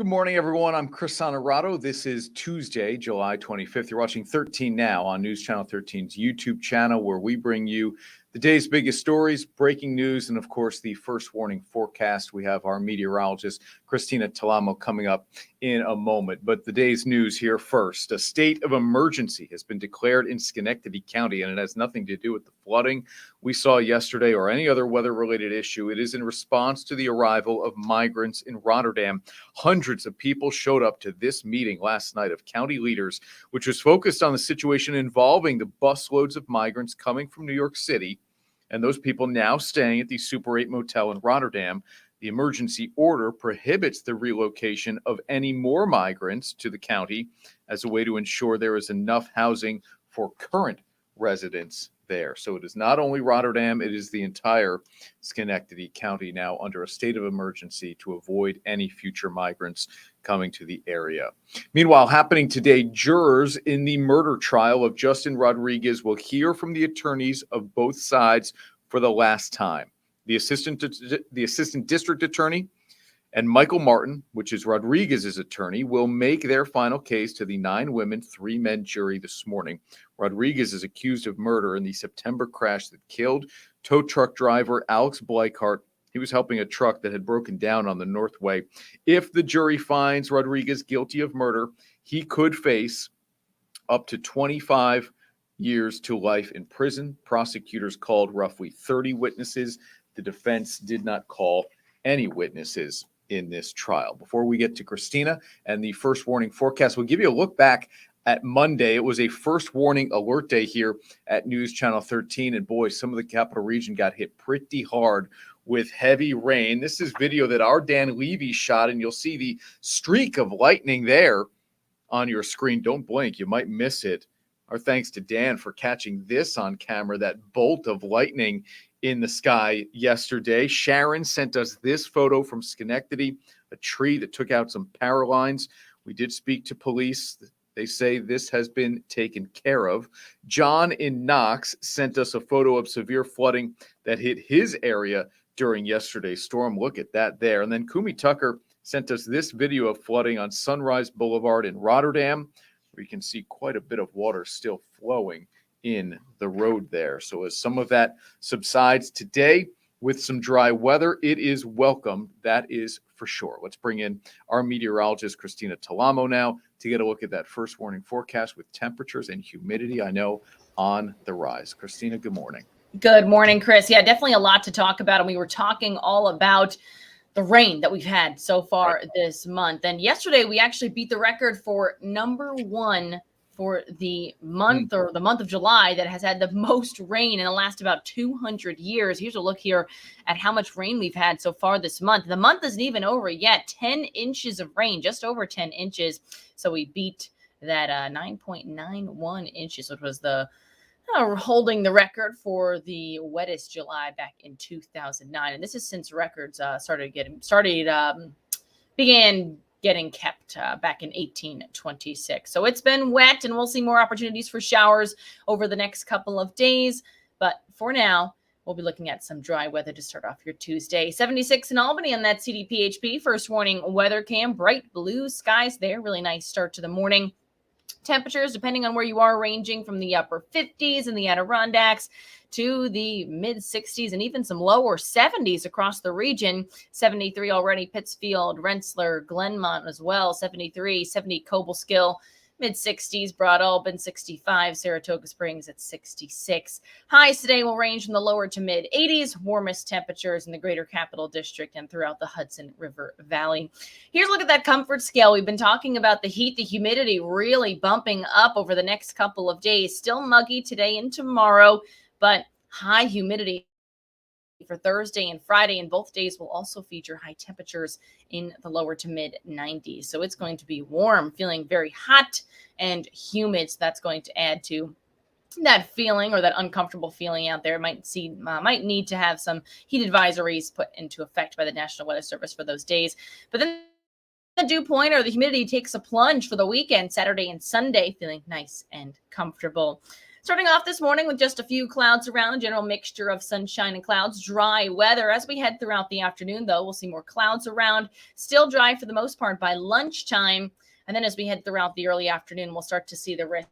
Good morning, everyone. I'm Chris Honorato. This is Tuesday, July 25th. You're watching 13 Now on News Channel 13's YouTube channel, where we bring you the day's biggest stories, breaking news, and, of course, the first warning forecast. We have our meteorologist, Christina Talamo, coming up in a moment. But the day's news here first. A state of emergency has been declared in Schenectady County, and it has nothing to do with the flooding we saw yesterday or any other weather-related issue. It is in response to the arrival of migrants in Rotterdam. Hundreds of people showed up to this meeting last night of county leaders, which was focused on the situation involving the busloads of migrants coming from New York City and those people now staying at the Super 8 motel in Rotterdam. The emergency order prohibits the relocation of any more migrants to the county as a way to ensure there is enough housing for current residents there. So it is not only Rotterdam, it is the entire Schenectady County now under a state of emergency to avoid any future migrants coming to the area. Meanwhile, happening today, jurors in the murder trial of Justin Rodriguez will hear from the attorneys of both sides for the last time. The assistant district attorney and Michael Martin, which is Rodriguez's attorney, will make their final case to the 9-women, 3-men jury this morning. Rodriguez is accused of murder in the September crash that killed tow truck driver Alex Bleichart. He was helping a truck that had broken down on the Northway. If the jury finds Rodriguez guilty of murder, he could face up to 25 years to life in prison. Prosecutors called roughly 30 witnesses. The defense did not call any witnesses in this trial. Before we get to Christina and the first warning forecast, we'll give you a look back at Monday. It was a first warning alert day here at News Channel 13. And boy, some of the capital region got hit pretty hard with heavy rain. This is video that our Dan Levy shot, and you'll see the streak of lightning there on your screen. Don't blink, you might miss it. Our thanks to Dan for catching this on camera, that bolt of lightning in the sky yesterday. Sharon sent us this photo from Schenectady, a tree that took out some power lines. We did speak to police. They say this has been taken care of. John in Knox sent us a photo of severe flooding that hit his area during yesterday's storm. Look at that there. And then Kumi Tucker sent us this video of flooding on Sunrise Boulevard in Rotterdam, where you can see quite a bit of water still flowing in the road there. So as some of that subsides today with some dry weather, it is welcome. That is for sure. Let's bring in our meteorologist, Christina Talamo, now to get a look at that first warning forecast with temperatures and humidity, I know, on the rise. Christina, good morning. Good morning, Chris. Yeah, definitely a lot to talk about. And we were talking all about the rain that we've had so far this month. And yesterday we actually beat the record for number one for the month or the month of July that has had the most rain in the last about 200 years. Here's a look here at how much rain we've had so far this month. The month isn't even over yet. 10 inches of rain, just over 10 inches. So we beat that 9.91 inches, which was the holding the record for the wettest July back in 2009. And this is since records began getting kept back in 1826. So it's been wet, and we'll see more opportunities for showers over the next couple of days. But for now, we'll be looking at some dry weather to start off your Tuesday. 76 in Albany on that CDPHP first warning weather cam. Bright blue skies there. Really nice start to the morning. Temperatures, depending on where you are, ranging from the upper 50s in the Adirondacks to the mid 60s and even some lower 70s across the region. 73 already, Pittsfield, Rensselaer, Glenmont as well. 73, 70 Cobleskill, mid 60s, Broad Albin 65, Saratoga Springs at 66. Highs today will range from the lower to mid 80s, warmest temperatures in the greater capital district and throughout the Hudson River Valley. Here's a look at that comfort scale. We've been talking about the heat, the humidity really bumping up over the next couple of days. Still muggy today and tomorrow, but high humidity for Thursday and Friday, and both days will also feature high temperatures in the lower to mid 90s. So it's going to be warm, feeling very hot and humid. So that's going to add to that feeling, or that uncomfortable feeling out there. Might need to have some heat advisories put into effect by the National Weather Service for those days. But then dew point or the humidity takes a plunge for the weekend, Saturday and Sunday, feeling nice and comfortable. Starting off this morning with just a few clouds around, a general mixture of sunshine and clouds, dry weather. As we head throughout the afternoon, though, we'll see more clouds around, still dry for the most part by lunchtime. And then as we head throughout the early afternoon, we'll start to see the risk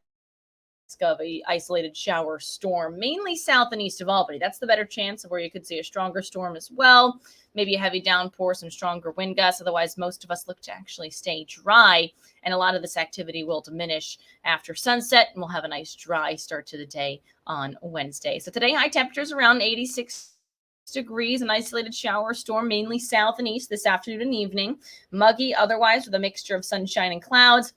of a isolated shower storm, mainly south and east of Albany. That's the better chance of where you could see a stronger storm as well. Maybe a heavy downpour, some stronger wind gusts. Otherwise, most of us look to actually stay dry, and a lot of this activity will diminish after sunset, and we'll have a nice dry start to the day on Wednesday. So today, high temperatures around 86 degrees, an isolated shower storm, mainly south and east this afternoon and evening. Muggy otherwise with a mixture of sunshine and clouds.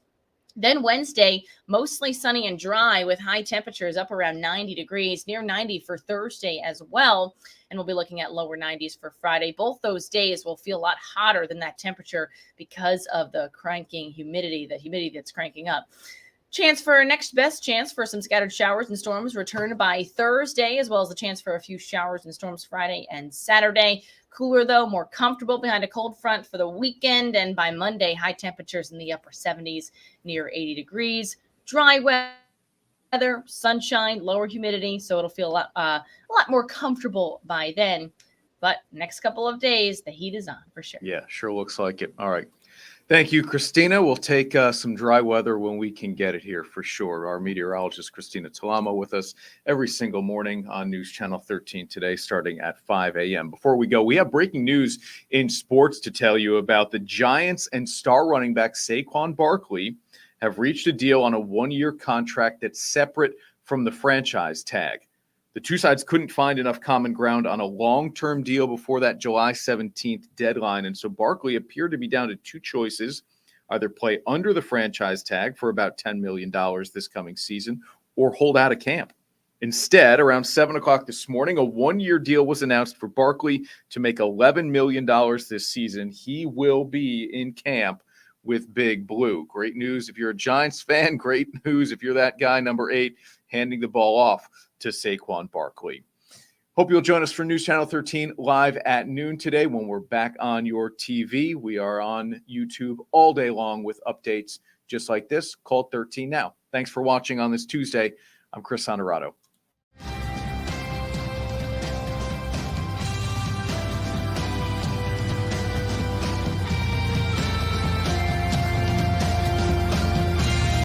Then Wednesday, mostly sunny and dry with high temperatures up around 90 degrees, near 90 for Thursday as well. And we'll be looking at lower 90s for Friday. Both those days will feel a lot hotter than that temperature because of the cranking humidity, the humidity that's cranking up. Next best chance for some scattered showers and storms return by Thursday, as well as the chance for a few showers and storms Friday and Saturday. Cooler, though, more comfortable behind a cold front for the weekend. And by Monday, high temperatures in the upper 70s, near 80 degrees. Dry weather, sunshine, lower humidity, so it'll feel a lot more comfortable by then. But next couple of days, the heat is on for sure. Yeah, sure looks like it. All right. Thank you, Christina. We'll take some dry weather when we can get it here for sure. Our meteorologist, Christina Talamo, with us every single morning on News Channel 13 today, starting at 5 a.m. Before we go, we have breaking news in sports to tell you about. The Giants and star running back Saquon Barkley have reached a deal on a one-year contract that's separate from the franchise tag. The two sides couldn't find enough common ground on a long-term deal before that July 17th deadline, and so Barkley appeared to be down to two choices: either play under the franchise tag for about $10 million this coming season or hold out of camp. Instead, around 7 o'clock this morning, a one-year deal was announced for Barkley to make $11 million this season. He will be in camp with Big Blue. Great news if you're a Giants fan. Great news if you're that guy, number 8, handing the ball off to Saquon Barkley. Hope you'll join us for News Channel 13 live at noon today when we're back on your TV. We are on YouTube all day long with updates just like this. Call 13 now. Thanks for watching on this Tuesday. I'm Chris Honorato.